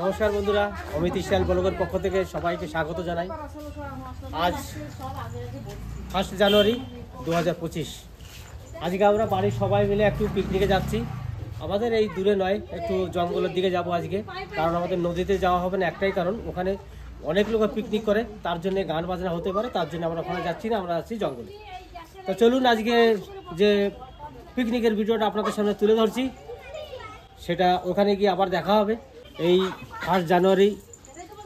নমস্কার বন্ধুরা, অমিত ইসরায়েল ব্লগের পক্ষ থেকে সবাইকে স্বাগত জানাই। আজ 1 জানুয়ারি 2025। আজকে আমরা বাড়ির সবাই মিলে একটু পিকনিকে যাচ্ছি। আমাদের এই দূরে নয়, একটু জঙ্গলের দিকে যাব আজকে। কারণ আমাদের নদীতে যাওয়া হবে না, একটাই কারণ, ওখানে অনেক লোক পিকনিক করে, তার জন্য গান বাজনা হতে পারে, তার জন্য আমরা ওখানে যাচ্ছি না, আমরা যাচ্ছি জঙ্গলে। তো চলুন আজকে যে পিকনিকের ভিডিওটা আপনাদের সামনে তুলে ধরছি, সেটা ওখানে গিয়ে আবার দেখা হবে। এই 1 জানুয়ারি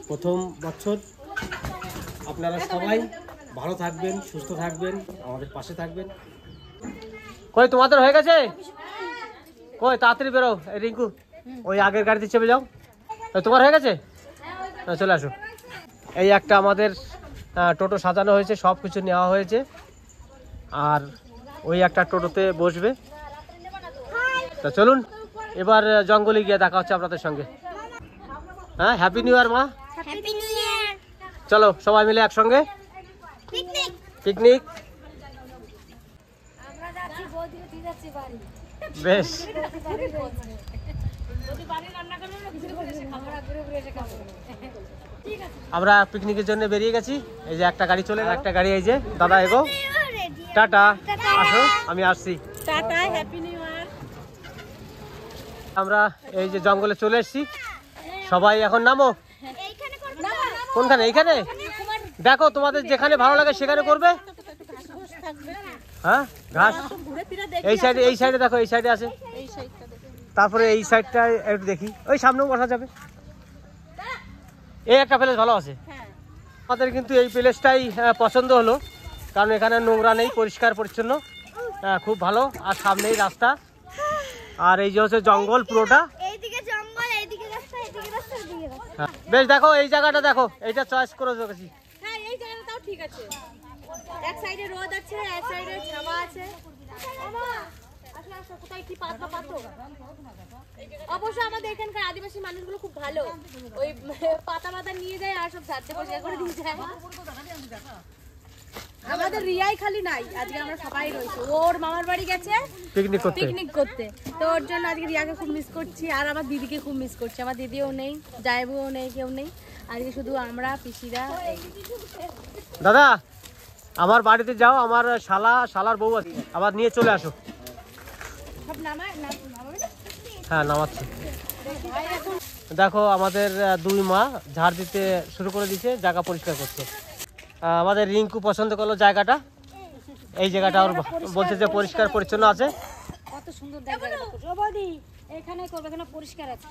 প্রথম বছর। আপনারা সবাই ভালো থাকবেন, সুস্থ থাকবেন, আমাদের পাশে থাকবেন। কই তোমাদের হয়ে গেছে? কই তাড়াতাড়ি বেরো। এই রিঙ্কু, ওই আগের গাড়িতে চেপে যাও। তোমার হয়ে গেছে? চলে আসো। এই একটা আমাদের টোটো সাজানো হয়েছে, সব কিছু নেওয়া হয়েছে, আর ওই একটা টোটোতে বসবে। তো চলুন এবার জঙ্গলে গিয়ে দেখা হচ্ছে আপনাদের সঙ্গে। হ্যাঁ, হ্যাপি নিউ ইয়ার মা। Happy new year. চলো সবাই মিলে একসঙ্গে পিকনিক পিকনিক। আমরা যাচ্ছি, বৌদিও দিয়ে যাচ্ছি বাড়ি। বেশ, বৌদি বাড়ি রান্না করবে না, কিছু করে এসে খাবো, ঘুরে ঘুরে এসে খাবো। ঠিক আছে, আমরা পিকনিকের জন্য বেরিয়ে গেছি। এই যে একটা গাড়ি চলে, একটা গাড়ি, এই যে দাদা এগো। টাটা, আসো, আমি আসছি। Tata, happy new year. আমরা এই যে জঙ্গলে চলে এসেছি, সবাই এখন নামো। এইখানে করব না, কোনখানে? এইখানে দেখো, তোমাদের যেখানে ভালো লাগে সেখানে করবে। হ্যাঁ, ঘাস এই সাইডে, এই সাইডে দেখো, এই সাইডে আছে। এই সাইডটা দেখো। তারপরে এই সাইডটা একটু দেখি, ওই সামনেও বসা যাবে। এই একটা প্লেস ভালো আছে। হ্যাঁ, আমাদের কিন্তু এই প্লেসটাই পছন্দ হলো, কারণ এখানে নোংরা নেই, পরিষ্কার পরিচ্ছন্ন, খুব ভালো। আর সামনেই রাস্তা, আর এই যে হচ্ছে জঙ্গল পুরোটা। এইদিকে জঙ্গল, এইদিকে রাস্তা, এইদিকে রাস্তা, এইদিকে রাস্তা। বেশ, দেখো এই জায়গাটা দেখো, এইটা চয়েস করে রেখেছি। হ্যাঁ, এই জায়গাটাও ঠিক আছে। এক সাইডে রোদ আছে, এক সাইডে ছাওয়া আছে। মামা আসলে আসলে কোথায় কি পাতা পাতো। অবশ্য আমাদের এখানকার আদিবাসী মানুষগুলো খুব ভালো, ওই পাতা পাতা নিয়ে যায় আর সব ঝাড়তে পরিষ্কার করে দিয়ে যায়। আমাদের রিয়াই খালি নাই, আজকে আমরা সবাই রয়েছে। ওর মামার বাড়ি গেছে পিকনিক করতে, তো ওর জন্য আজকে রিয়াকে খুব মিস করছি, আর আমার দিদিকে খুব মিস করছি। আমার দিদিও নেই, জায়বুও নেই, কেউ নেই, আজকে শুধু আমরা পিসিরা। দাদা, আমার বাড়িতে যাও, আমার শালার বউ আছে, আবার নিয়ে চলে আসো। সব নামাবে না? হ্যাঁ, নামাচ্ছি। দেখো আমাদের 2 মা ঝাড় দিতে শুরু করে দিয়েছে, জায়গা পরিষ্কার করছে। আমাদের রিঙ্কু পছন্দ করলো জায়গাটা, এই জায়গাটা ওর বলছে যে পরিষ্কার পরিচ্ছন্ন আছে। কত সুন্দর জায়গা। ও বৌদি, এখানে করবে, এখানে পরিষ্কার আছে।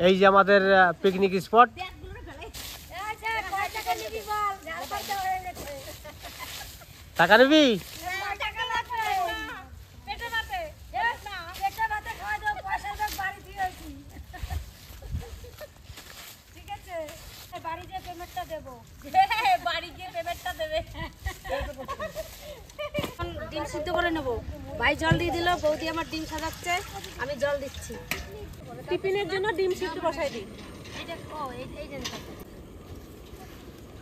এই যে আমাদের পিকনিক স্পট। টাকা নিবি? ডিম সিদ্ধ করে নেবো। ভাই জল দিয়ে দিল, বৌদি আমার ডিম সাজাচ্ছে, আমি জল দিচ্ছি। টিফিনের জন্য ডিম সিদ্ধ বসাই দিই।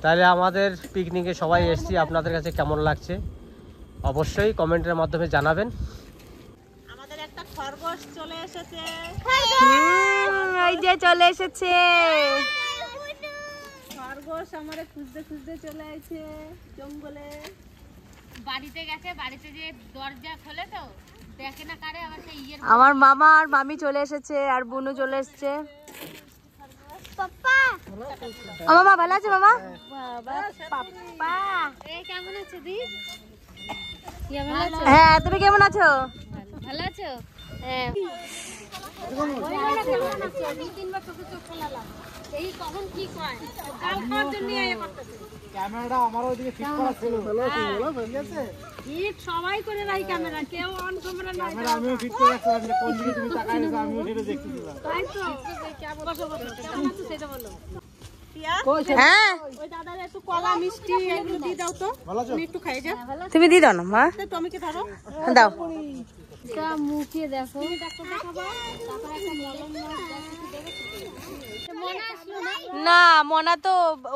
তাহলে আমাদের পিকনিকে সবাই এসেছি, আপনাদের কাছে কেমন লাগছে অবশ্যই কমেন্টের মাধ্যমে জানাবেন। আমাদের একটা খরগোশ চলে এসেছে। এই যে চলে এসেছে খরগোশ আমারে খুঁজতে খুঁজতে চলে আসছে জঙ্গলে। বাড়িতে গেছে, বাড়িতে যে দরজা খোলে তো দেখে না কারে, আবার সেই ইয়ের আমার মামা আর মামি চলে এসেছে, আর বুনু চলে এসেছে। পাপা, মামা ভালো আছে? মামা বাবা পাপা, এই কেমন আছো দি? কেমন আছো? হ্যাঁ, তুমি কেমন আছো? ভালো আছো? হ্যাঁ। এই কখন কি কয় কাল খাওয়ার জন্য আয়া করতেছে। ক্যামেরাটা আমার ওইদিকে ফিট করা ছিল, ঠিক আছে? ফিট সবাই করে রাখি ক্যামেরা, কেউ অন ক্যামেরা নাই। ক্যামেরা আমিও ফিট করে রাখছিলাম, যে কোন দিকে তুমি তাকাইছো আমিও সেটা দেখতেছিলাম। তাই তো বসো বসো, কেমন আছো সেটা বলো। হ্যাঁ ওই দাদার একটু কলা মিষ্টি এগুলো দিয়ে দাও তো, তুমি একটু খাই যা। তুমি দিয়ে দাও না মা, টমিকে ধরো, দাও। মুখে দেখো। না মনা তো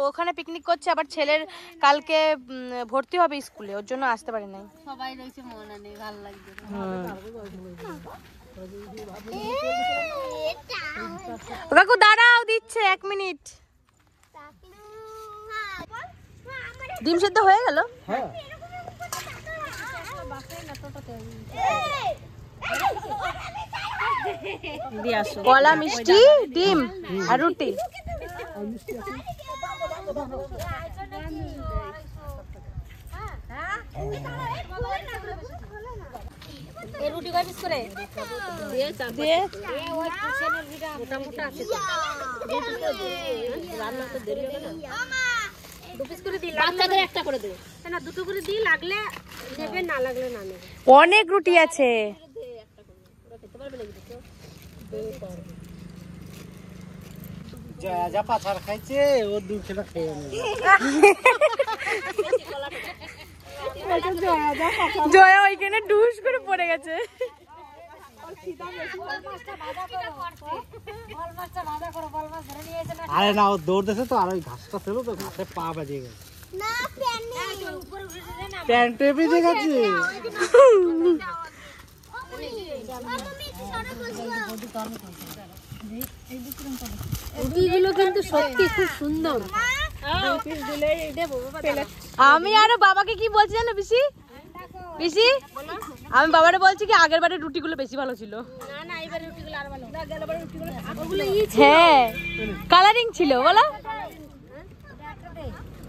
ওখানে পিকনিক করছে, আবার ছেলের কালকে ভর্তি হবে স্কুলে, ওর জন্য আসতে পারি নাই। সবাই রয়েছে, মনা নেই, ভালো লাগছে। কাকু দাঁড়াও, দিচ্ছে 1 মিনিট। ডিম সেদ্ধ হয়ে গেল? হ্যাঁ কলা মিষ্টি ডিম আর রুটি। রুটি কয় পিস করে দিয়ে মোটা মোটা আছে, রান্না তো দেরি হবে না। 2 পিস করে দিই, বাচ্চাদের একটা করে দেবে না, 2টো করে দিই, লাগলে নেবে, না লাগলে না নেবে। অনেক রুটি আছে। যা পাছার খাইছে ও 2 খেলা খেয়ে নেবে। জয়া ওইখানে ডুস করে পড়ে গেছে। আরে না, ও দৌড় দিয়েছে তো, আর ওই ঘাসটা ছিল তো, ঘাসে পা বাজিয়ে গেছে। প্যান্টে বেজে গেছে। রুটিগুলো কিন্তু সত্যি খুব সুন্দর। আমি আরো বাবাকে কি বলছি জানো পিসি, পিসি আমি বাবারে বলছি কি আগের বারে রুটিগুলো বেশি ভালো ছিল। না না, এবারে রুটিগুলো আর ভালো। হ্যাঁ কালারিং ছিল বলো।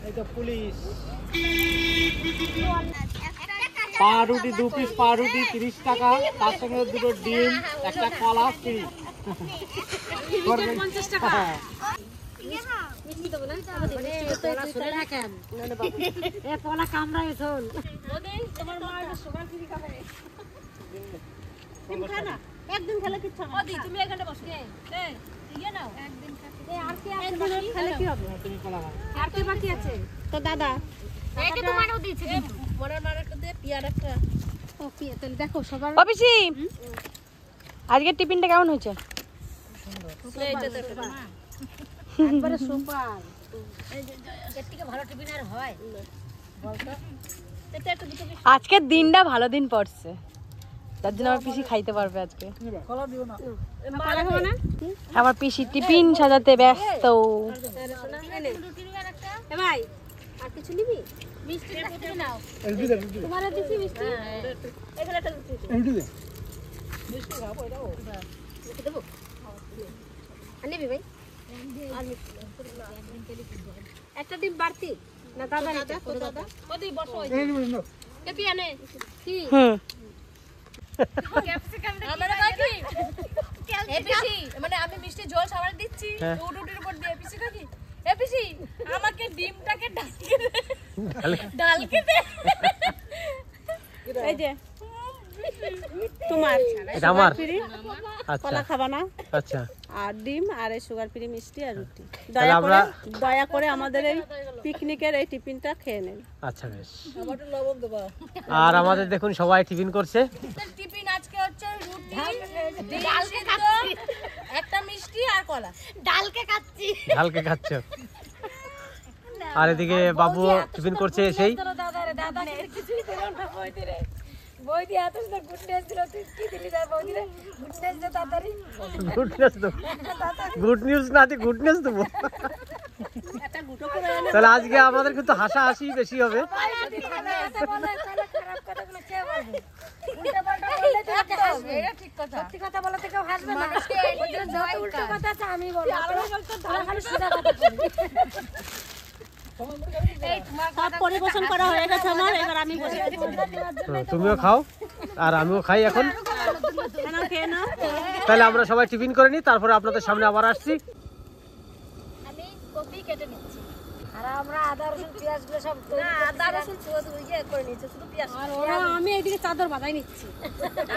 এই তো পুলিশ। পাউরুটি 2 পিস পাউরুটি 30 টাকা, তার সঙ্গে 2টো ডিম, একটা কলা ফ্রি। 50 টাকা। মিষ্টি দেবো না, শুনে রাখেন। এ পলা কামড়ায় শোন। তোমার মা সুগার ফ্রি খাবে। তুমি খা না, একদিন খেলে কিচ্ছু হবে না। তুমি এখানে বসো। এই ইয়ে নাও, একদিন খাবে। আর কি আছে বাকি? খেলে কি হবে? তুমি কলা খাও। আর কি বাকি আছে? তো দাদা একে তোমারও দিয়েছি কিন্তু মনের মারার দে পিয়ার একটা। ও পিয়া, তাহলে দেখো সবার। ও পিসি আজকের টিফিনটা কেমন হয়েছে? এইটা দেখো একবারে সুপার। এই যে এর থেকে ভালো টিফিন আর হয় বলতো? এটা একটু দুটো পিস আজকের দিনটা ভালো দিন পড়ছে, তার জন্য আমার পিসি খাইতে পারবে আজকে। কলা দিও না। কলা খাবো না? আমার পিসি টিফিন সাজাতে ব্যস্ত। এ ভাই আর কিছু নিবি? মিষ্টি একটু নাও। তোমার দিছি মিষ্টি। এখানে একটা রুটি দাও। এমডি দে। মিষ্টি খাবো এটাও। মিষ্টি দেবো? আর নিবি ভাই? আর মিষ্টি একটা ডিম বাড়তি না দাদা নিতে? দাদা ওদি বসো ওই কে পিয়া নে কি ক্যাপসিকাম আমরা বাকি এপিসি মানে আমি মিষ্টি জল সাবারে দিচ্ছি রুটির উপর দিয়ে এপিসি কাকি এপিসি আমাকে ডিমটাকে ডালকে দে এই যে তোমার এটা আমার। আচ্ছা কলা খাবা না? আচ্ছা, আর ডিম আর এই সুগার ফ্রি মিষ্টি আর রুটি। তাহলে আমরা দয়া করে আমাদের এই পিকনিকের এই টিফিনটা খেয়ে নেন। আচ্ছা বেশ। আর আমাদের দেখুন সবাই টিফিন করছে। টিফিন আজকে হচ্ছে রুটি, ডালকে খাচ্ছি, একটা মিষ্টি আর কলা। ডালকে খাচ্ছি। ঝালকে খাচ্ছ। আর এদিকে বাবু টিফিন করছে সেই। দাদা কিছুই দিল না বৌদি রে। বৌদি এত সুন্দর গুডনেস দিল, তুই কি দিলি তার বৌদি রে? গুডনেস দে তাড়াতাড়ি। গুডনেস দেবো, গুড নিউজ না দিয়ে গুডনেস দেবো। একটা গুটো করে এনে তাহলে আজকে আমাদের কিন্তু হাসাহাসি বেশি হবে। খারাপ কথাগুলো কে বলবে? উল্টা পাল্টা বললে তো হাসবে। এটা ঠিক কথা। সত্যি কথা বলা থেকে হাসবে না। ওই জন্য যত উল্টো কথা আছে আমি বলবো। তোরা খালি সিধা কথা বলবি। সব পরিবেশন করা হয়ে গেছে আমার, এবার আমি বসে আছি। তুমিও খাও আর আমিও খাই এখন। খেয়ে নাও। তাহলে আমরা সবাই টিফিন করে নিই, তারপরে আপনাদের সামনে আবার আসছি। আমি কপি কেটে নিচ্ছি। আর আমরা আদা রসুন পেঁয়াজ গুলো সব না, আদা রসুন শুধু ইয়ে করে নিচ্ছি, শুধু পেঁয়াজ। আর আমি এইদিকে চাদর বাঁধাই নিচ্ছি।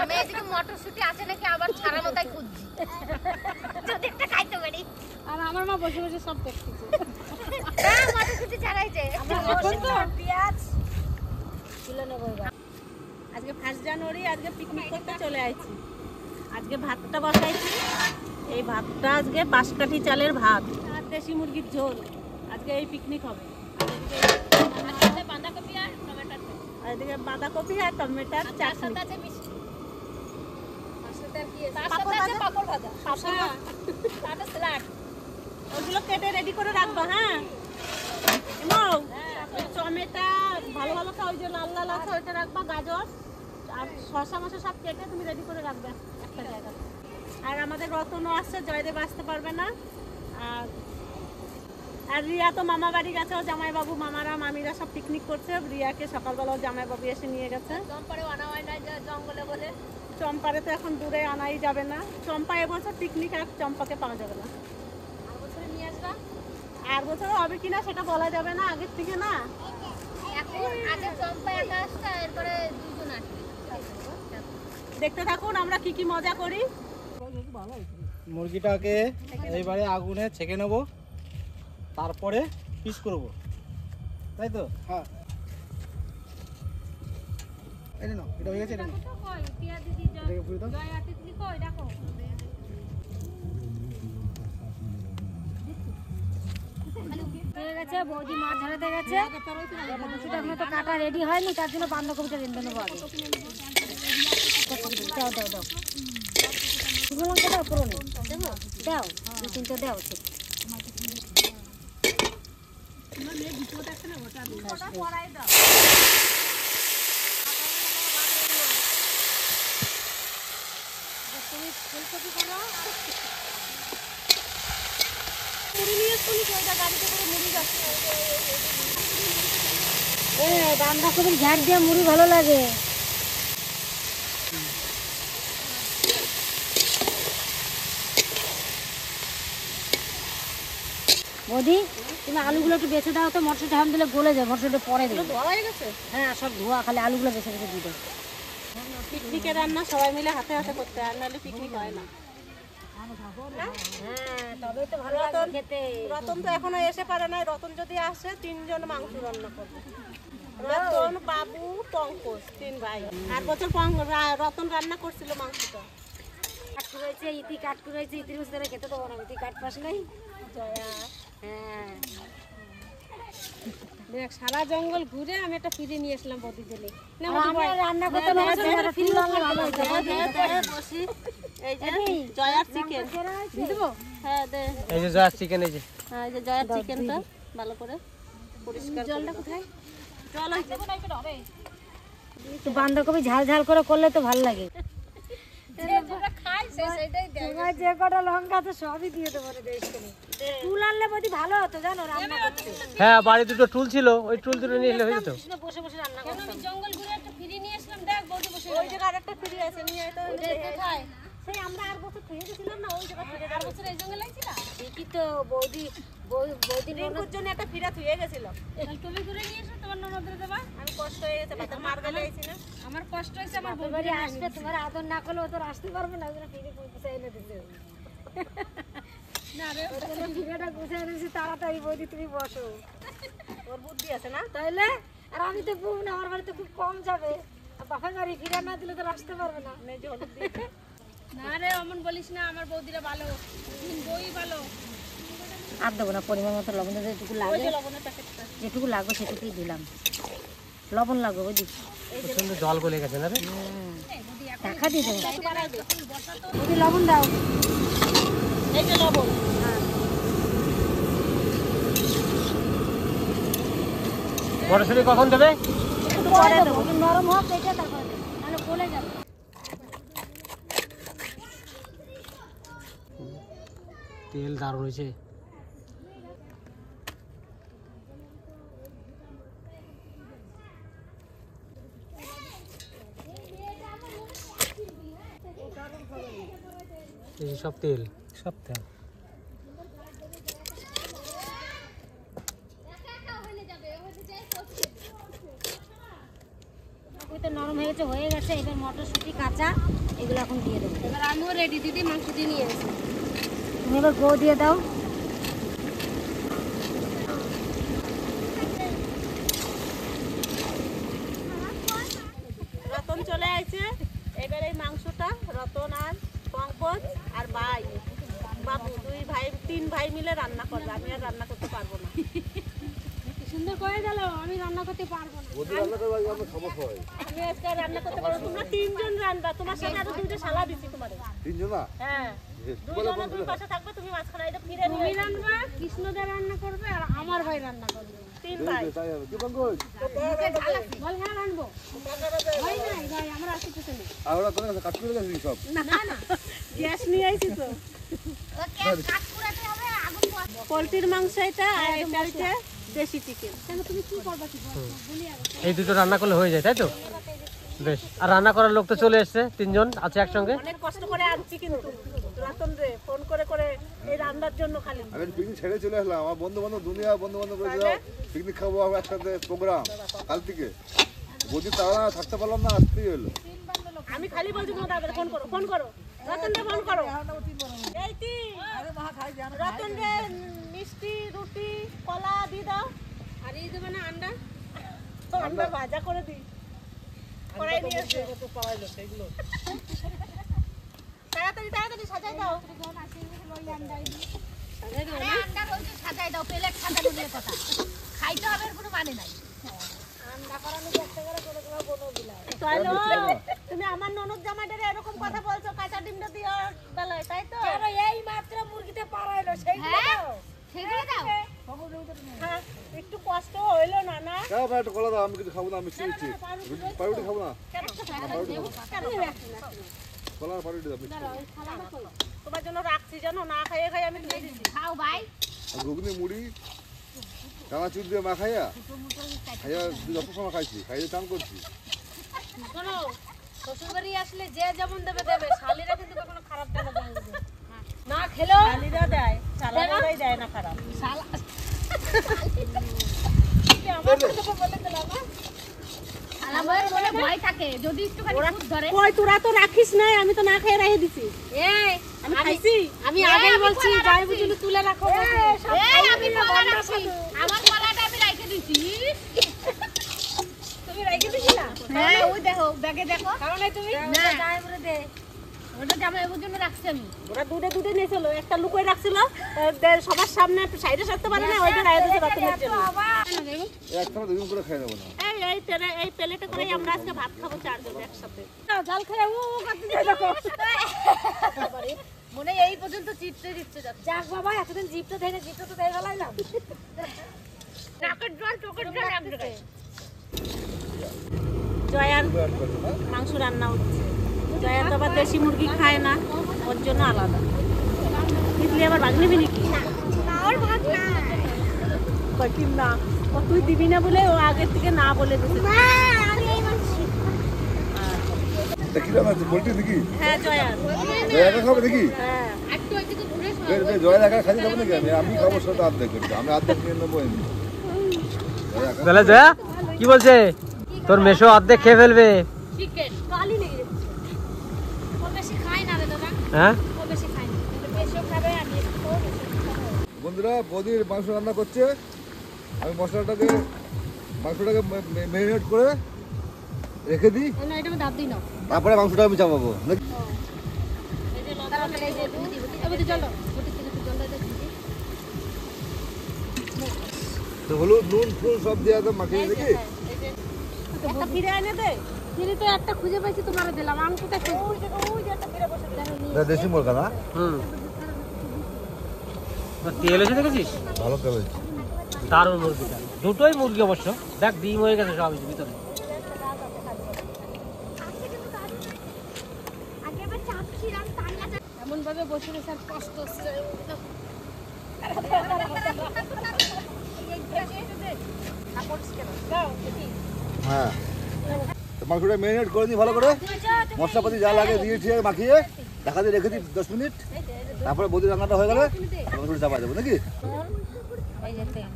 আমি এইদিকে মটরশুঁটি আছে নাকি আবার ছাড়ানো তাই খুঁজছি, যদি একটা খাইতে পারি। আর আমার মা বসে বসে সব দেখতেছে। বাঁধাকপি চালাইছে পেঁয়াজ কিলো নেবো এবার। আজকে 1 জানুয়ারি, আজকে পিকনিক করতে চলে আইছি। আজকে ভাতটা বসাইছি। এই ভাতটা আজকে বাঁশকাঠি চালের ভাত আর দেশি মুরগির ঝোল। আজকে এই পিকনিক হবে। বাঁধাকপি আর টমেটো আর এদিকে বাঁধাকপি আর টমেটোর চাটনি। আছে মিষ্টি তার সাথে আর কি আছে? পাঁপড় ভাজা। পাপড় ভাজা তারটা স্যালাড ওগুলো কেটে রেডি করে রাখবা। হ্যাঁ এমন ওই টমেটো ভালো ভালো খাও, ওই যে লাল লাল আছে ওইটা রাখবা, গাজর আর শসা মশা সব কেটে তুমি রেডি করে রাখবে একটা জায়গায়। আর আমাদের রতনও আসছে, জয়দেব আসতে পারবে না। আর রিয়া তো মামা বাড়ি গেছে, ও জামাইবাবু মামারা মামিরা সব পিকনিক করছে। রিয়াকে সকালবেলা জামাইবাবু এসে নিয়ে গেছে। জম্পারে আনা হয় না জঙ্গলে বলে। চম্পারে তো এখন দূরে আনাই যাবে না। চম্পা এবছর পিকনিক আর চম্পাকে পাওয়া যাবে না। আর বছরে নিয়ে আসবা। আর বছরও হবে কিনা সেটা বলা যাবে না আগের থেকে না। এখন আগে চম্পা একা আসছে, এরপরে দুজন আসবে। দেখতে থাকুন আমরা কি কি মজা করি। মুরগিটাকে এইবারে আগুনে ছেঁকে নেব, তারপরে পিস করব, তাই তো? হ্যাঁ, এটা নাও, এটা হয়ে গেছে। এটা নাও, এটাকে পুরো দাও। হয়ে গেছে, বৌদি মাছ ধরাতে গেছে। মাংসটা এখনো তো কাটা রেডি হয়নি, তার জন্য বাঁধাকপিটা রেঁধে নেবো আগে। দাও দাও দাও, শুকনো লঙ্কা দাও, পুরো দাও, 2-3টে দাও। তুমি ফুলকপি করো, মুড়ি নিয়ে এসছি, ওইটা গাড়িতে করে মুড়ি যাচ্ছে। বাঁধাকপির ঝাড় দিয়ে মুড়ি ভালো লাগে। বৌদি তুমি আলুগুলো একটু বেছে দাও তো, মটরশুঁটি হাম দিলে গলে যায়, মটরশুঁটি পরে দেবে। ধোয়া হয়ে গেছে। হ্যাঁ সব ধোয়া, খালি আলুগুলো বেছে বেছে দিয়ে দাও। পিকনিকের রান্না সবাই মিলে হাতে হাতে করতে, আর নাহলে পিকনিক হয় না। হ্যাঁ তবেই তো ভালো লাগে খেতে। রতন তো এখনো এসে পারে নাই। রতন যদি আসে 3 জন মাংস রান্না করবে। রতন, বাবু, পঙ্কজ, 3 ভাই। আর বছর রতন রান্না করছিল মাংসটা। কাটকু রয়েছে, ইতি কাটকু রয়েছে, ইতির উস্তারে খেতে দেবো না, ইতি কাট পাস নাই। জয়া হ্যাঁ দেখ, সারা জঙ্গল ঘুরে আমি একটা ফিরে নিয়ে আসলাম বৌদির জন্য। আমরা রান্না করতে ফিরে ভালো হতো। বসি। এই যে জয়ার চিকেন দিয়ে দেবো। হ্যাঁ দে। এই যে জয়া চিকেন, এই যে হ্যাঁ, এই যে জয়ার চিকেনটা ভালো করে পরিষ্কার। জলটা কোথায়? জল হইছে। তো বাঁধাকপি ঝাল ঝাল করে করলে তো ভালো লাগে। যে কটা লঙ্কা আছে সবই দিয়ে দেবো টুল আনলে বৌদি ভালো হতো জানো রান্না করতে। হ্যাঁ, বাড়ি দুটো টুল ছিল, ওই টুল দুটো নিয়ে এলে হয়ে যেত। বসে বসে রান্না করতাম। জঙ্গল ঘুরে একটা ফিরে নিয়ে আসলাম। দেখ বৌদি বসে। ওই জায়গা আরেকটা ফিরে আছে, নিয়ে আয় তো। কোথায়? সেই আমরা আর বছর ফিরে গেছিলাম না, ওই জায়গা ফিরে। আর বছর এই জঙ্গলে ছিলা? ঠিকই তো বৌদি, বৌদি রিঙ্কুর জন্য একটা ফিরা থুয়ে গেছিল। তুমি ঘুরে নিয়ে এসো, তোমার ননদরে দেবা। আমি কষ্ট হয়ে গেছে, বাতার মার গেলে আইছি না। আমার কষ্ট হইছে, আমার বাপের বাড়ি আসবে, তোমার আদর না করলে ও তো আসতে পারবে না। ওরা ফিরে পৌঁছে এনে দিতে না রে, ফিরেটা গুছিয়ে এনেছি তাড়াতাড়ি। বৌদি তুমি বসো, ওর বুদ্ধি আছে না। তাইলে আর আমি তো বউ না, আমার বাড়িতে খুব কম যাবে। আর বাপের বাড়ি ফিরে না দিলে তো আসতে পারবে না। না রে, অমন বলিস না, আমার বৌদিরা ভালো, বই ভালো। আর দেবো না, পরিমাণ মতো লবণ দিতে যেটুকু লাগে, লবণের প্যাকেটটা যেটুকু লাগবে সেটুকুই দিলাম। লবণ লাগবে বুঝি, প্রচন্ড জল গলে গেছে না রে। দেখা দিয়ে দেবো। বুঝি লবণ দাও। এই যে লবণ। মটরশুঁটি কখন দেবে? একটু পরে দেবো, একটু নরম হোক এটা, তারপরে দেবো, নাহলে গলে যাবে। তেল দারুণ হয়েছে। এই যে সব তেল, সব তেল। তো নরম হয়ে গেছে। এবার মটরশুঁটি কাঁচা এগুলো এখন দিয়ে দেবো। এবার আমিও রেডি। দিদি মাংস দিয়ে নিয়ে এসেছি। তুমি এবার গো দিয়ে দাও। তিন ভাই মিলে রান্না করবে, আমি আর রান্না করতে পারবো না। সুন্দর করে দিল, আমি রান্না করতে পারবো না। বৌদি রান্না করবে আজকে আমরা খাবো সবাই। আমি আজকে আর রান্না করতে পারবো না। তোমরা তিনজন রান্না, তোমার সাথে আরো দুইটা শালা দিছি তোমার। তিনজন না? হ্যাঁ, দুইজনে দুই পাশে থাকবে, তুমি মাঝখানে এটা ফিরে নিয়ে তুমি রান্না, কৃষ্ণদা রান্না করবে আর আমার ভাই রান্না করবে। তিন ভাই। তাই হবে। কি পঙ্কজ? বল হ্যাঁ রান্নবো। ভাই নাই ভাই, আমরা আসি পিছনে। আর ওরা তোদের কাছে কাজ করে গেছিস সব? না না, গ্যাস নিয়ে আইছি তো। পোলট্রির মাংস এটা, আর এটা হচ্ছে দেশি চিকেন। কেন তুমি কি করবা কি বলি আর। এই দুটো রান্না করলে হয়ে যায়, তাই তো? বেশ। আর রান্না করার লোক তো চলে এসছে, তিনজন আছে একসঙ্গে। অনেক কষ্ট করে আনছি কিন্তু রতন রে ফোন করে করে এই রান্নার জন্য খালি। আমি পিকনিক ছেড়ে চলে আসলাম। আমার বন্ধু বান্ধব দুনিয়া বন্ধু বান্ধব করে দিল পিকনিক খাবো, আমরা একসাথে প্রোগ্রাম কাল থেকে। বৌদি তারা থাকতে পারলাম না, আসতেই হলো। আমি খালি বলছি তোমার দাদা ফোন করো, ফোন করো, রতন রে ফোন করো। এই কি রতন রে মিষ্টি রুটি কলা দিয়ে দাও। আর এই দেবে না আন্ডা? আমরা ভাজা করে দিই। কড়াই নিয়ে এসে তাড়াতাড়ি তাড়াতাড়ি সাজাই দাও। সাজাই দাও, প্লেট সাজানো নিয়ে কথা। খাইতে হবে এর কোনো মানে নাই। তাহলে তুমি আমার ননদ জামাইটারে এরকম কথা বলছো, কাঁচা ডিমটা দিয়ে বেলায়, তাই তো? এই মাত্র মুরগিতে পাড়াইলো সেইগুলো দাও। সেইগুলো দাও। হ্যাঁ, একটু কষ্ট হইলো না না? হ্যাঁ ভাই, একটা কলা দাও, আমি কিছু খাবো না, আমি মিষ্টি পাউরুটি খাবো না। কলা আর পাউরুটি দাও, মিষ্টি। তোমার জন্য রাখছি জানো, না খাইয়ে খাই আমি ধুয়ে দিচ্ছি। খাও ভাই। আর ঘুগনি মুড়ি চানাচুর দিয়ে মা খাইয়া যত সময় খাইছি, খাইয়ে চান করছি। শোনো, শ্বশুরবাড়ি আসলে যে যেমন দেবে দেবে, শালিরা কিন্তু কখনো খারাপ দেবে না। না খেলেও শালিরা দেয়, শালারাই দেয় না খারাপ। শালা আমার মনে ভয় থাকে যদি একটুখানি খুদ ধরে। কই তোরা তো রাখিস নাই, আমি তো না খেয়ে রেখে দিছি। এই আমি খাইছি। আমি আগেই বলছি যাই বুঝলি তুলে রাখো। এই আমি কলা রাখছি, আমার কলাটা আমি রাখে দিছি। তুমি রেখে দিছি না? হ্যাঁ ওই দেখো ব্যাগে দেখো। খাও নাই তুমি? না যাই বলে দে, ওটা জামাইয়ের জন্য রাখছি আমি। ওরা দুধে দুধে নিয়েছিল, একটা লুকোয় রাখছিল, সবার সামনে সাইডে সারতে পারে না, ওইটা রাখে দিয়েছে রতনের জন্য। একসাথে দুদিন করে খাই নেবো না। এই প্লেটে করেই আমরা আজকে ভাত খাবো চারজন একসাথে। জাল খেয়ে ও করতে যাই দেখো। মনে এই পর্যন্ত চিপতে দিচ্ছে যাচ্ছে। যাক বাবা এতদিন জিপটা দেয় না, জিপটা তো দেয় ফেলাইলাম। নাকের জল চোখের জল এক জায়গায়। জয়ার মাংস রান্না হচ্ছে। জয়া তো আবার দেশি মুরগি খায় না, ওর জন্য আলাদা। তিতলি আবার ভাগ নিবি নাকি? কঠিন না, ও তুই দিবি না বলে ও আগের থেকে না বলে দিতে। কিরকম আছে পোলট্রি দেখি? হ্যাঁ জয়ার। জয়া একা খাবে দেখি? হ্যাঁ একটু ওইদিকে ঘুরে জয়ের একা খাই যাবো নাকি? আমি খাবো সেটা অর্ধেক করছি, আমি অর্ধেক নিয়ে নেবো এমনি। তাহলে জয়া কি বলছে? তোর মেশো অর্ধেক খেয়ে ফেলবে। চিকেন কালি লেগে যাচ্ছে। ও বেশি খায় না রে দাদা, হ্যাঁ, ও বেশি খায় না। বেশিও খাবে আমি একটু বেশি খাবো। বন্ধুরা বৌদির মাংস রান্না করছে। আমি মশলাটাকে মাংসটাকে ম্যারিনেট করে রেখে দিই, না এটা আমি দাব দিই না। তারপরে মাংসটা আমি চাপাবো নাকি? এই যে লবণ এই যে দুধ দিই চলো ওটা থেকে জল দিয়ে দিই। তো হলুদ নুন ফুল সব দিয়ে একদম মাখিয়ে দেখি। একটা ফিরে এনে দে। ফিরে তো একটা খুঁজে পাইছি তোমারে দিলাম। আমি কোথায় খুঁজবো? ওই যে একটা ফিরে বসে দেখো। দেশি মুরগা না? তেল এসে দেখেছিস? ভালো কেবেজ। দারুণ মুরগিটা, দুটোই মুরগি অবশ্য। দেখ ডিম হয়ে গেছে সব ভিতরে। এমন ভাবে বসে রয়েছে আর কষ্ট হচ্ছে। হ্যাঁ, তো মাংসটা ম্যারিনেট করে দিই ভালো করে, মশলাপাতি যা লাগে দিয়ে ঠিক মাখিয়ে ঢাকা দিয়ে রেখে দিই 10 মিনিট। তারপরে বৌদি রান্নাটা হয়ে গেলে মাংসটা চাপা দেবো নাকি? এই যে তেল,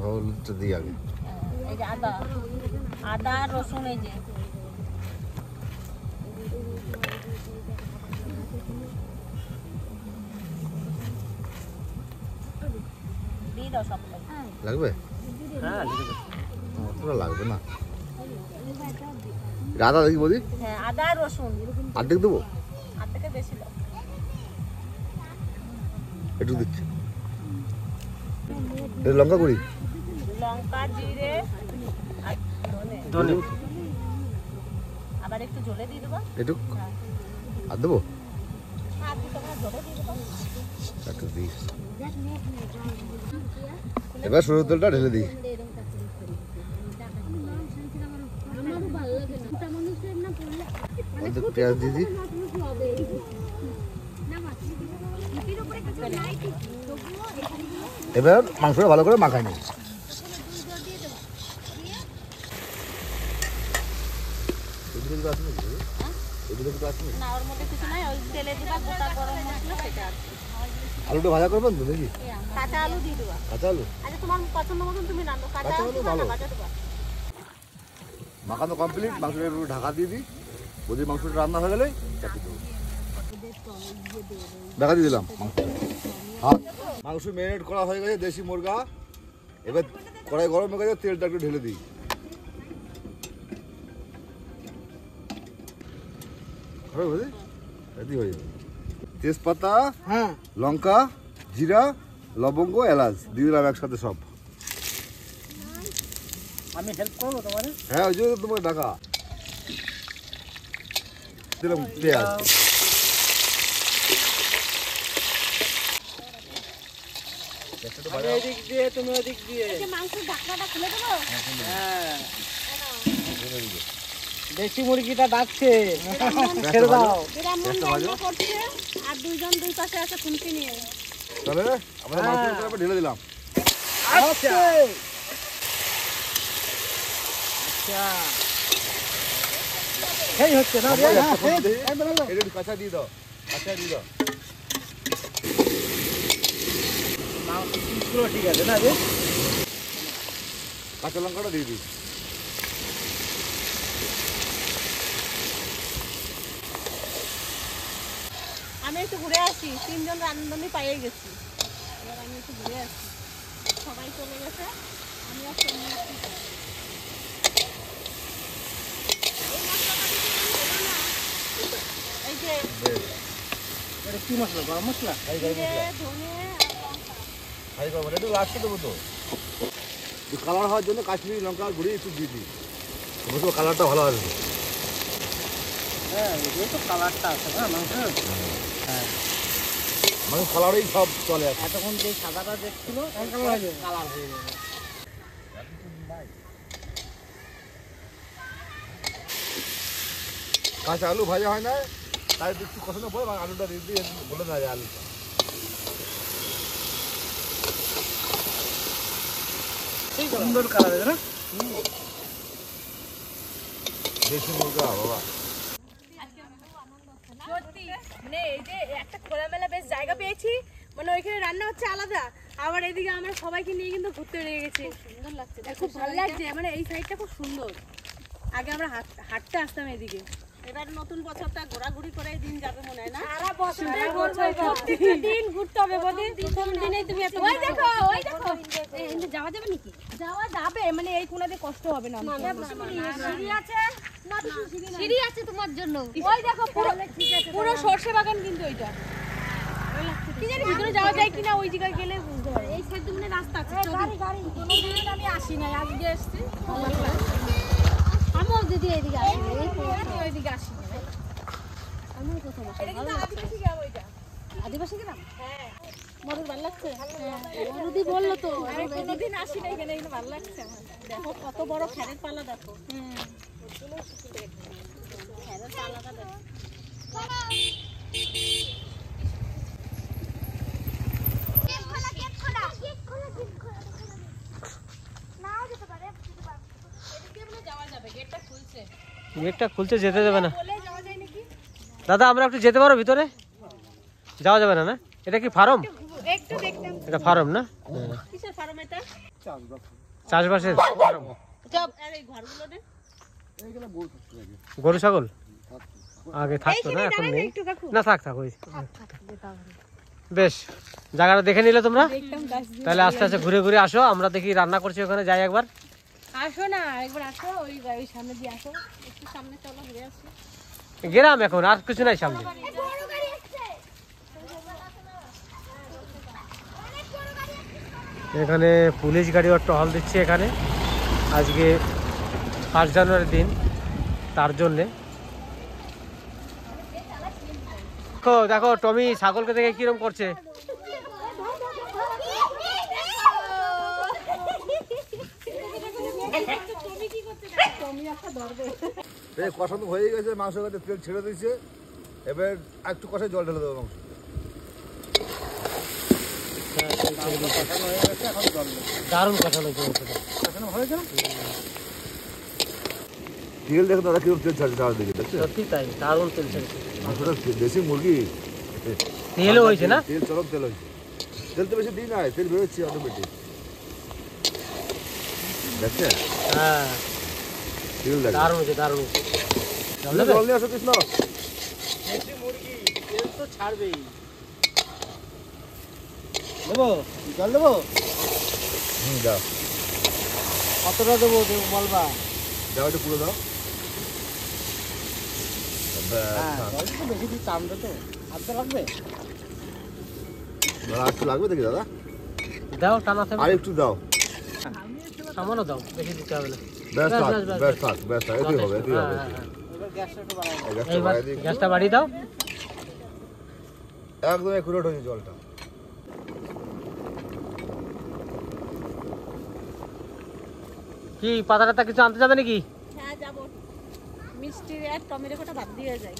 হলুদটা দিই আগে। এই যে আদা, আদা রসুন, এই যে দিয়ে দাও সবটাই। লাগবে? হ্যাঁ, অতটা লাগবে না। আদা দেখি বৌদি, হ্যাঁ আদা রসুন অর্ধেক দেবো? আর থেকে বেশি দাও। একটু দিচ্ছি লঙ্কা গুঁড়ি, লঙ্কা, জিরে আর ধনে আবার একটু জলে দিয়ে দেবো। একটু আর দেবো, আর দিতে হবে, জলে দিয়ে দেবো। একটু দিই। এবার সরষের তেলটা ঢেলে দিই। অর্ধেক পেঁয়াজ দিয়ে দিই। এবার মাংসটা ভালো করে মাখাই নিই। না, ওর মধ্যে কিছু নাই, ওই তেলে দিবা গোটা গরম মশলা, সেটা আছে। আলুটা ভাজা করবেন তো নাকি? কাঁচা আলু দিয়ে দেবা। কাঁচা আলু আচ্ছা, তোমার পছন্দ মতন তুমি রান্না। কাঁচা কাঁচা আলু আলু দিবা ভালো। না ভাজা দেবা? মাখানো কমপ্লিট। মাংসটা একটু ঢাকা দিয়ে দিই। বৌদির মাংসটা রান্না হয়ে গেলে চাপিয়ে দেবো। ঢাকা দিয়ে দিলাম মাংসটা। মাংস ম্যারিনেট করা হয়ে গেছে, দেশি মুরগা। এবার কড়াই গরম হয়ে গেছে, তেলটা একটু ঢেলে দিই। রেডি হয়ে যাবে। তেজপাতা, হ্যাঁ লঙ্কা, জিরা, লবঙ্গ, এলাচ দিয়ে দিলাম একসাথে সব। আমি হেল্প করবো তোমার। হ্যাঁ, ওই জন্য তোমাকে ডাকা। দিলাম পেঁয়াজ। আমি এদিক দিয়ে, তুমি ওদিক দিয়ে। এই যে মাংসের ঢাকনাটা খুলে দেবো। হ্যাঁ দেশি মুরগিটা ডাকছে, ছেড়ে দাও। ব্রাহ্মণ রান্না করছে আর দুইজন দুই পাশে আছে খুন্তি নিয়ে। তাহলে আমরা মাংসের উপরে ঢেলে দিলাম। আচ্ছা আচ্ছা এই হচ্ছে না রে? একটা হ্যাঁ, খুন্তি দিই। এই বেরোলো। এটা একটু কাঁচা দিয়ে দাও, কাঁচা দিয়ে দাও। পুরো ঠিক আছে না রে? কাঁচা লঙ্কাটা দিয়ে দিই। আমি একটু ঘুরে আসি, তিনজন রান্ধনি পাইয়ে গেছি। এবার আমি একটু ঘুরে আসি। সবাই চলে গেছে, আমি আর চলে আসছি। এই মশলাটা দিতে দেবো না। এই যে এটা কি মশলা? গরম মশলা? জিরে, ধনে আর লঙ্কা। একটু লাস্টে দেবো তো। কালার হওয়ার জন্য কাশ্মীরি লঙ্কা গুঁড়ি একটু দিয়ে দিই, তবে তো কালারটা ভালো আসবে। হ্যাঁ এই তো কালারটা আছে না মাংসের। হ্যাঁ মানে কালারেই সব চলে আসে। এতক্ষণ যে সাদাটা দেখছিল কালার হয়ে যাবে। কাঁচা আলু ভাজা হয় না, তাই একটু কষানো পরে আলুটা দিয়ে দিয়ে বলে না যায় আলুটা। সুন্দর কালার হবে না? দেশি মুরগা বাবা। সত্যি মানে এই যে একটা খোলামেলা বেশ জায়গা পেয়েছি, মানে ওইখানে রান্না হচ্ছে আলাদা, আবার এদিকে আমরা সবাইকে নিয়ে কিন্তু ঘুরতে বেরিয়ে গেছি। সুন্দর লাগছে, খুব ভালো লাগছে। মানে এই সাইডটা খুব সুন্দর। আগে আমরা হাঁটতে আসতাম এদিকে। এবার নতুন বছরটা ঘোরাঘুরি করে দিন যাবে মনে হয় না? সারা বছর প্রত্যেকটা দিন ঘুরতে হবে বলে। প্রথম দিনেই তুমি এত ওই দেখো যাওয়া যাবে নাকি? যাওয়া যাবে, মানে এই কোনাতে কষ্ট হবে না। সিঁড়ি আছে, সিঁড়ি আছে তোমার জন্য। ওই দেখো পুরো সরষে বাগান কিন্তু ওইটা। কি জানি ভিতরে যাওয়া যায় কিনা, ওই জায়গায় গেলে বুঝতে পারবে। এই সাইড মানে রাস্তা আছে। গাড়ি গাড়ি কোনোদিন আমি আসি না, আজকে আসছি। আমিও দিদি এদিকে আসি না, এই ওইদিকে আসি না। আমি কোথাও বসে এটা কিন্তু আদিবাসী গ্রাম। ওইটা আদিবাসী গ্রাম? হ্যাঁ। মরুদ ভালো লাগছে? মরুদি বললো তো। আমি কোনোদিন আসি না এখানে, এখানে ভালো লাগছে আমার। দেখো কত বড় খ্যারের পালা, দেখো হুম। খ্যারের পালাটা দেখো। গেটটা খুলছে, যেতে দেবে না। দাদা আমরা একটু যেতে পারো ভিতরে? যাওয়া যাবে না না? এটা কি ফার্ম? একটু দেখতাম। এটা ফার্ম না? কিসের ফার্ম এটা? চাষবাসের ফার্ম। আর এই ঘরগুলো রে? গরু ছাগল আগে থাকতো না, এখন নেই না? থাক থাক ওই বেশ। জায়গাটা দেখে নিলে তোমরা, তাহলে আস্তে আস্তে ঘুরে ঘুরে আসো। আমরা দেখি রান্না করছি, ওখানে যাই একবার। আসো না, একবার আসো, ওই ওই সামনে দিয়ে আসো। একটু সামনে চলো, ঘুরে আসি। গ্রাম এখন আর কিছু নাই সামনে। এখানে পুলিশ গাড়িও টহল দিচ্ছে এখানে আজকে 1 জানুয়ারির দিন, তার জন্যে। দেখো দেখো টমি ছাগলকে দেখে কিরম করছে। কষানো হয়ে গেছে, মাংস কাছে তেল ছেড়ে দিয়েছে, এবার একটু কষায় জল ঢেলে দেবো মাংস। দারুণ কষানো হয়েছে। তেল দেখো দাদা কিরকম তেল ছাড়ছে তার দিকে, দেখছো? সত্যি তাই, দারুণ তেল ছেড়েছে। মাংসটা দেশি মুরগি, তেলও হয়েছে না? তেল চরম তেল হয়েছে। তেল তো বেশি দিই না, তেল বেরোচ্ছে অটোমেটিক, দেখছে? হ্যাঁ তেল দেখো দারুণ হয়েছে, দারুণ হয়েছে। জল নিয়ে আসো কৃষ্ণ। দেশি মুরগি, তেল তো ছাড়বেই। দেবো জল দেবো? দাও কতটা দেবো বলবা? দাও একটু পুরো দাও। বেশি দিন টানবে তো, আর তো লাগবে। আর একটু লাগবে দেখি দাদা, দাও টানাতে আর একটু দাও। সামান্য দাও, বেশি দিতে হবে না। ব্যাস থাক, ব্যাস, ব্যাস থাক, ব্যাস থাক, এটাই হবে, এটাই হবে। এই গ্যাসটা এইবার বাড়াই দিই একটু। গ্যাসটা বাড়িয়ে দাও। একদম একুরেট হয়েছে জলটা। কি পাতা কিছু আনতে যাবে নাকি? হ্যাঁ যাবো, মিষ্টি আর টমেটোটা বাদ দিয়ে যাই,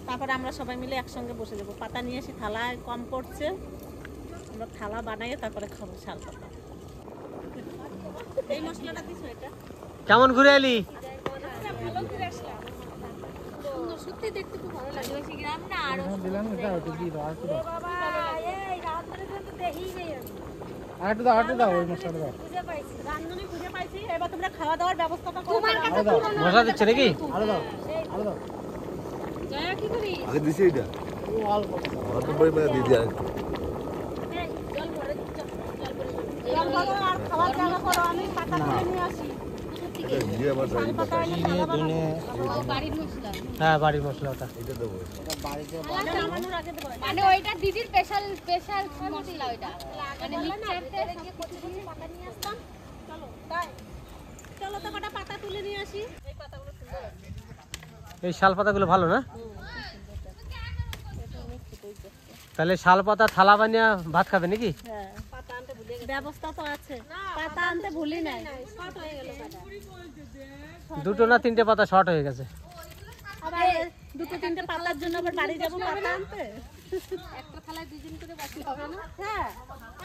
তারপরে আমরা সবাই মিলে একসঙ্গে বসে যাবো। পাতা নিয়ে এসে থালায় কম পড়ছে, আমরা থালা বানাইয়ে তারপরে খাবো শাল পাতা। এই মশলাটা দিছো এটা? কেমন ঘুরে এলি? ভালো করে আসলাম। সত্যি দেখতে খুব ভালো লাগে বেশি গ্রাম না আর দিলাম এটা ওটা দিয়ে দাও, আর বাবা এই রাত ধরে তো দেখিই নেই আমি একটু দাও, একটু দাও, ওই মশলাটা দাও। বুঝে পাইছি রান্ধুনি খুঁজে পাইছি, এবার তোমরা খাওয়া দাওয়ার ব্যবস্থাটা করো। তোমার কাছে দাও মশলা দিচ্ছে নাকি? আরো দাও, আরো দাও। জয়া কি করি আগে দিছি এটা, ও অল্প অল্প পরিমাণে দিয়ে দিই আর একটু। জল ভরে জল ভরো আর খাওয়ার জায়গা করো, আমি পাতা তুলে নিয়ে আসি। এটা দিয়ে আবার শাল পাতা এনে থালা বানাবো। বাড়ির মশলা হ্যাঁ বাড়ির মশলা ওটা। এটা দেবো। নামানোর আগে দেবো। মানে ওইটা দিদির স্পেশাল মশলা ওইটা মানে মিক্সচার করে দিয়ে কচুরি পাতা নিয়ে আসতাম। চলো তাই, চলো তো কটা পাতা তুলে নিয়ে আসি। এই পাতাগুলো সুন্দর। এই শাল পাতাগুলো ভালো না? তাহলে শাল পাতা থালা বানিয়ে ভাত খাবে নাকি? হ্যাঁ, পাতা আনতে ভুলে গেছি। ব্যবস্থা তো আছে, পাতা আনতে ভুলি নাই। শর্ট হয়ে গেল পাতা। 2 না 3টে পাতা শর্ট হয়ে গেছে। আবার 2-3টে পাতার জন্য আবার বাড়ি যাবো পাতা আনতে। একটা থালায় দুজন করে বাকি হবে না হ্যাঁ,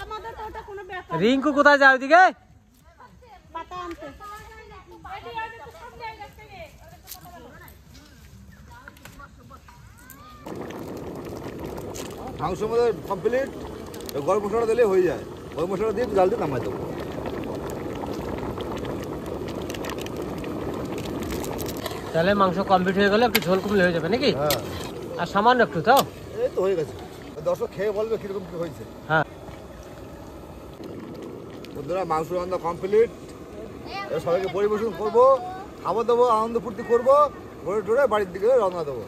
আমাদের তো ওটা কোনো ব্যাপার না। রিঙ্কু কোথায় যায় ওইদিকে? পাতা আনতে। মাংস আমাদের কমপ্লিট, গরম মশলাটা দিলে হয়ে যায়। গরম মশলাটা দিয়ে একটু জাল দিয়ে নামাই দেবো। তাহলে মাংস কমপ্লিট হয়ে গেলে একটু ঝোল কমলে হয়ে যাবে নাকি? হ্যাঁ, আর সামান্য একটু তাও। এই তো হয়ে গেছে। দর্শক খেয়ে বলবে কিরকম কি হয়েছে। হ্যাঁ বন্ধুরা মাংস রান্না কমপ্লিট, সবাইকে পরিবেশন করবো, খাবার দেবো, আনন্দ ফুর্তি করবো, ঘুরে টুরে বাড়ির দিকে রওনা দেবো।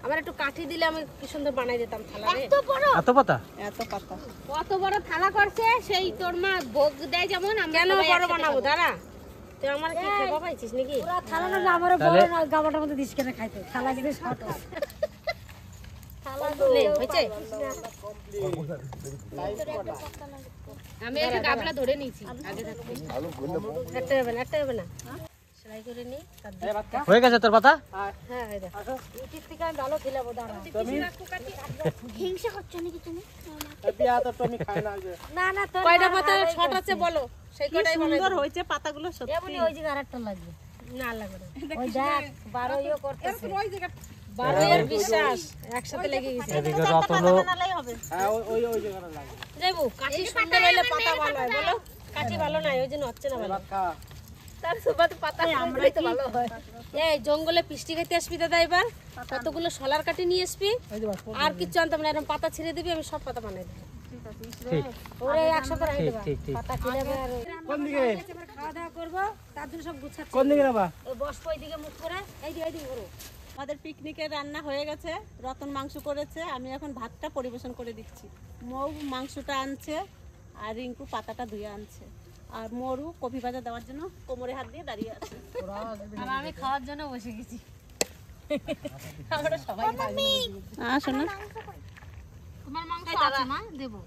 আমার একটু কাঠি দিলে আমি কি সুন্দর বানাই দিতাম থালা রে এত পাতা? এত পাতা। কত বড় থালা করছে সেই তোর মা ভোগ দেয় যেমন আমরা কেন বড় বানাবো দাঁড়া তুই আমার কি খেবা পাইছিস নাকি থালা না আমার তাহলে গাবাটার মধ্যে দিস কেন খাইতে থালা যদি শর্ট হয় থালা নে হইছে আমি একটা গাবলা ধরে নিয়েছি আগে থাকতে একটা হবে না সেলাই করে নি হয়ে গেছে তোর পাতা? হ্যাঁ এই দেখ ইউটিউব থেকে আমি ভালো খেলাবো দাঁড়া হিংসা করছো নাকি তুমি না না তোর কয়টা পাতা শর্ট আছে বলো, সেই কয়টাই সুন্দর হয়েছে পাতাগুলো সত্যি। এমনি ওই জায়গা আরেকটা লাগবে না লাগবে না ওই দেখ 12 ইও করতেছে 12 এর বিশ্বাস একসাথে লেগে গেছে এদিকে রতন বানালেই হবে। যাইবো কাঠি সুন্দর হইলে পাতা ভালো হয় বলো কাঠি ভালো নাই ওই জন্য হচ্ছে না ভালো তার সুবাদে পাতা আমরাই তো ভালো হয় এই জঙ্গলে পিষ্টি খেতে আসবি দাদা এবার কতগুলো সলার কাটি নিয়ে আসবি আর কিছু আনতাম না এরকম পাতা ছিঁড়ে দিবি আমি সব পাতা বানাই দেবো ঠিক ওরে একসাথে রাখি দেবা ঠিক ঠিক। পাতা কিনে আর কোন দিকে? খাওয়া দাওয়া করবো তার জন্য সব গুছাচ্ছি কোন দিকে যাবা? ওই বসবো এইদিকে মুখ করে এইদিকে করো আমাদের পিকনিকের রান্না হয়ে গেছে, রতন মাংস করেছে, আমি এখন ভাতটা পরিবেশন করে দিচ্ছি। মৌ মাংসটা আনছে আর রিঙ্কু পাতাটা ধুয়ে আনছে, আর মরু কফি ভাজা দেওয়ার জন্য কোমরে হাত দিয়ে দাঁড়িয়ে আছে। আর আমি খাওয়ার জন্য বসে গেছি। আমরা সবাই আসো না, তোমার মাংস আছে মা, দেবো।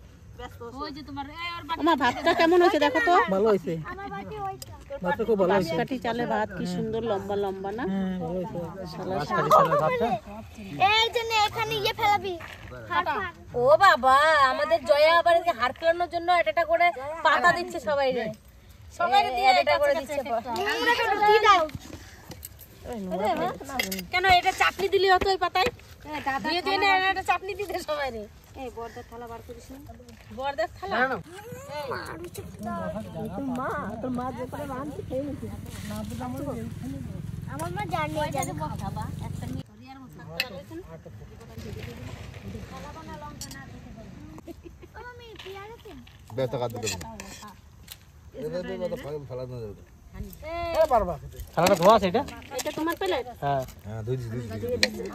ওই যে তোমার আমার ভাতটা কেমন হয়েছে দেখো তো। ভালো হয়েছে, ভাতটা খুব ভালো হয়েছে। কাটি চালে ভাত কি সুন্দর লম্বা লম্বা না। এই জন্য এখানে ইয়ে ফেলাবি। ও বাবা, আমাদের জয়া আবার হাড় ফেলানোর জন্য এটা করে পাতা দিচ্ছে সবাই রে, সবাই দিয়ে এটা করে দিচ্ছে। কেন এটা চাটনি দিলি হতো ওই পাতায় দিয়ে দিয়ে না, এটা চাটনি দিতে সবাই রে। এই বড়দের থালা বার করিস না, বড়দের থালা মা, তোর মা যে করে রাঁধছে খেয়ে নিছি। আমার মা জানি জানি খাবা একটা মিয়ার মতো আলোচনা খালা বানা লঙ্কা না দিতে পারে। ও মামি পিয়ার আছে ব্যস্ত কাটতে দেবো ফেলা না দেবো। থালাটা ধোয়া আছে এটা? এটা তোমার প্লেট? হ্যাঁ হ্যাঁ ধুইছি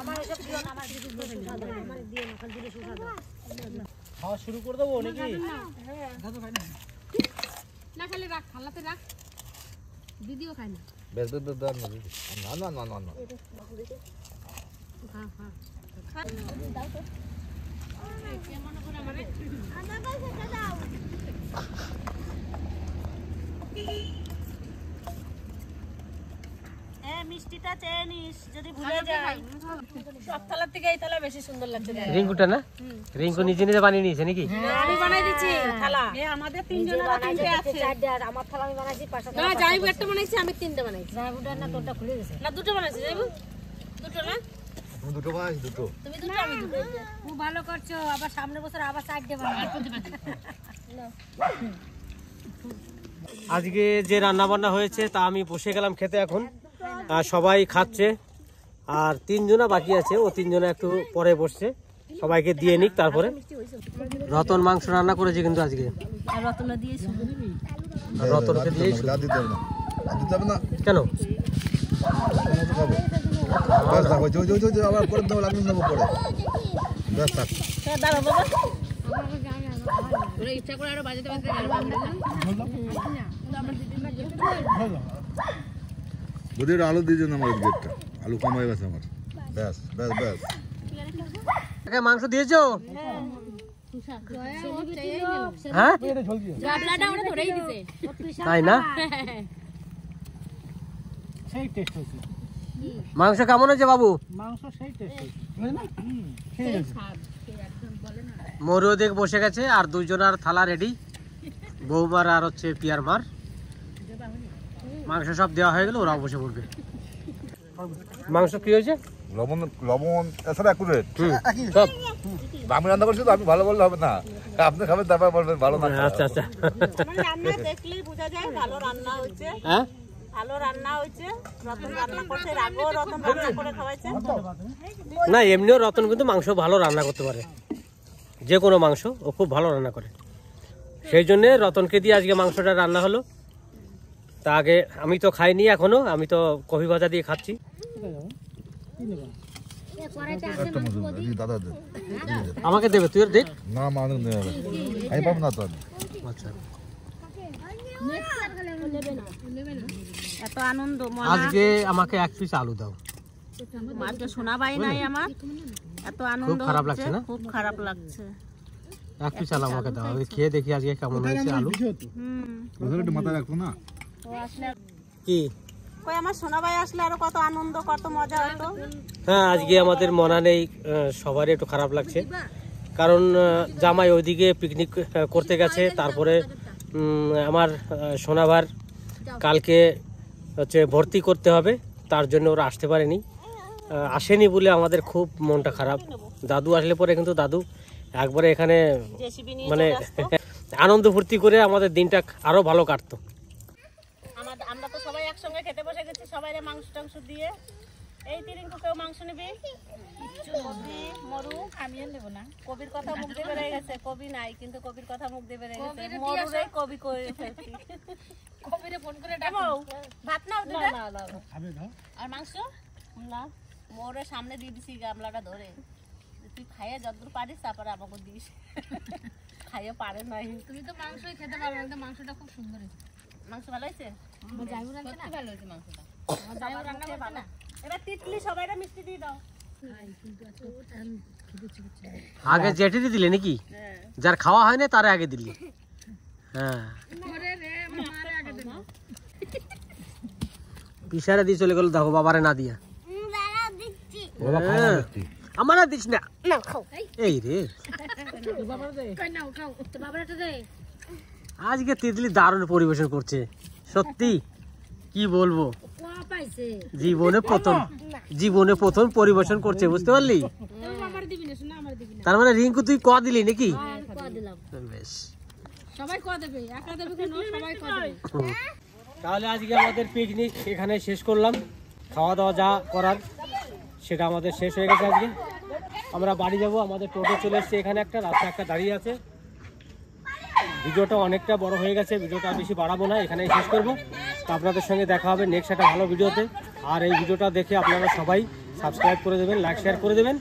আমার এসব দিও না, আমার দিদি আমার দিয়ে না, খালি দিলে সুসা দাও। খাওয়া শুরু করে দেবো নাকি? না খালি রাখ, খালাতে রাখ, দিদিও খায় না। বেশ বেশ বেশ না না না না না মিষ্টিটা চেয়ে নিস যদি ভুলে যায়। সব থালার থেকে এই থালা বেশি সুন্দর লাগছে। রিঙ্কুটা না? রিঙ্কু নিজে নিজে বানিয়ে নিয়েছে নাকি? আমি বানাই দিচ্ছি থালা। আমাদের তিনজনের তিনটে আছে। আর আমার থালা আমি বানাইছি, পাঁচটা না যাইবু একটা বানাইছি, আমি তিনটে বানাইছি। জায়গাটা না তোরটা খুলে গেছে। না দুটো বানাইছি, যাইবু দুটো না? দুটো ভাই দুটো তুমি দুটো আমি দুটো। খুব ভালো করছো, আবার সামনে বছর আবার চারটে বানাবো। আজকে যে রান্না বান্না হয়েছে তা আমি বসে গেলাম খেতে এখন। আর সবাই খাচ্ছে, আর তিনজনা বাকি আছে, ও তিনজনা একটু পরে বসছে, সবাইকে দিয়ে নিক তারপরে। রতন মাংস রান্না করেছে কিন্তু আজকে, আর রতনা দিয়েছি। রতনকে দিয়েই শুধু। দিতে হবে না দিতে হবে না কেন? খাবো বেশ থাকো ওই আবার করে দেবো লাগবে নেবো পরে বেশ থাক দাঁড়া বাবা, তোরা ইচ্ছা করে আরো বাজাতে বাজাতে ওদের আলু দিয়ে জন্য আমার গেটটা আলু কম হয়ে গেছে আমার। ব্যাস ব্যাস ব্যাস মাংস দিয়েছো? হ্যাঁ গাবলাটা ওটা ধরেই দিছে। তাই না? মাংস কেমন হয়েছে বাবু? মরুও দেখ বসে গেছে, আর দুজনের থালা রেডি, বৌমার আর হচ্ছে পিয়ার মার। মাংস সব দেওয়া হয়ে গেল, ওরাও বসে পড়বে। মাংস কি হয়েছে? লবণ লবণ এছাড়া অ্যাকুরেট সব আমি রান্না করছি তো, আমি ভালো বললে হবে না, আপনি খাবেন তারপর বলবেন ভালো না। আচ্ছা আচ্ছা। রান্না দেখলেই বোঝা যায় ভালো রান্না হয়েছে। হ্যাঁ ভালো রান্না হয়েছে, রতন রান্না করছে, রাগও রতন রান্না করে খাওয়াইছে। না, এমনিও রতন কিন্তু মাংস ভালো রান্না করতে পারে, যে কোনো মাংস ও খুব ভালো রান্না করে। সেই জন্যে রতনকে দিয়ে আজকে মাংসটা রান্না হলো। তা আগে আমি তো খাইনি এখনো, আমি তো কফি ভাজা দিয়ে খাচ্ছি। দাদা আমাকে দেবে, তুই দেখ। না মা আমি পাবো না তো। আচ্ছা, এত আনন্দ আজকে আমাকে এক পিস আলু দাও। আজকে শোনা পাই নাই আমার, এত আনন্দ খুব খারাপ লাগছে না? খুব খারাপ লাগছে। এক পিস আলু আমাকে দাও, আমি খেয়ে দেখি আজকে কেমন হয়েছে আলু। একটু মাথায় রাখবো না কি কই আমার সোনা ভাই আসলে আরো কত আনন্দ কত মজা হতো। হ্যাঁ, আজকে আমাদের মনা নেই, সবারই একটু খারাপ লাগছে, কারণ জামাই ওইদিকে পিকনিক করতে গেছে। তারপরে আমার সোনাবার কালকে হচ্ছে ভর্তি করতে হবে, তার জন্য ওরা আসতে পারেনি। আসেনি বলে আমাদের খুব মনটা খারাপ। দাদু আসলে পরে কিন্তু দাদু একবারে এখানে মানে আনন্দ ফুর্তি করে আমাদের দিনটা আরো ভালো কাটতো। আমরা তো সবাই একসঙ্গে খেতে বসে গেছি, সবাই মাংস টাংস দিয়ে। এই তিরিঙ্কু কেউ মাংস নেবে? কবি মরু আমিও নেবো না। কবির কথা মুখ দিয়ে বেড়ে গেছে, কবি নাই কিন্তু কবির কথা মুখ দিয়ে বেড়ে গেছে। মরুরে কবি করে ফেলছি। কবিরে ফোন করে ডাকো ভাত নাও দিদা। আর মাংস না মোরে সামনে দিয়ে দিছি গামলাটা ধরে, তুই খাইয়ে যতদূর পারিস তারপরে আমাকে দিস। খাইয়ে পারে নাই। তুমি তো মাংসই খেতে পারো, কিন্তু মাংসটা খুব সুন্দর হয়েছে। মাংস ভালো হয়েছে? সত্যি ভালো হয়েছে মাংসটা। এবার তিতলি সবাইরা মিষ্টি দিয়ে দাও। আগে জেঠি দিলে নাকি? যার খাওয়া হয় না তারে আগে দিলি। হ্যাঁ পিসারে দিয়ে চলে গেল, দেখো বাবারে না দিয়া। আমার না দিস না, এই রে আজকে তিতলি দারুণ পরিবেশন করছে, সত্যি কি বলবো, জীবনে প্রথম পরিবেশন করছে, বুঝতে পারলি? তার মানে রিঙ্কু তুই ক দিলি নাকি? বেশ, তাহলে আজকে আমাদের পিকনিক এখানে শেষ করলাম। খাওয়া দাওয়া যা করার সেটা আমাদের শেষ হয়ে গেছে। আজকে আমরা বাড়ি যাব, আমাদের টোটো চলে এসছে এখানে, একটা রাস্তা একটা দাঁড়িয়ে আছে। ভিডিওটা অনেকটা বড় হয়ে গেছে, ভিডিওটা বেশি বাড়াবো না, এখানেই শেষ করবো। তো আপনাদের সঙ্গে দেখা হবে নেক্সট একটা ভালো ভিডিওতে। আর এই ভিডিওটা দেখে আপনারা সবাই সাবস্ক্রাইব করে দেবেন, লাইক শেয়ার করে দেবেন।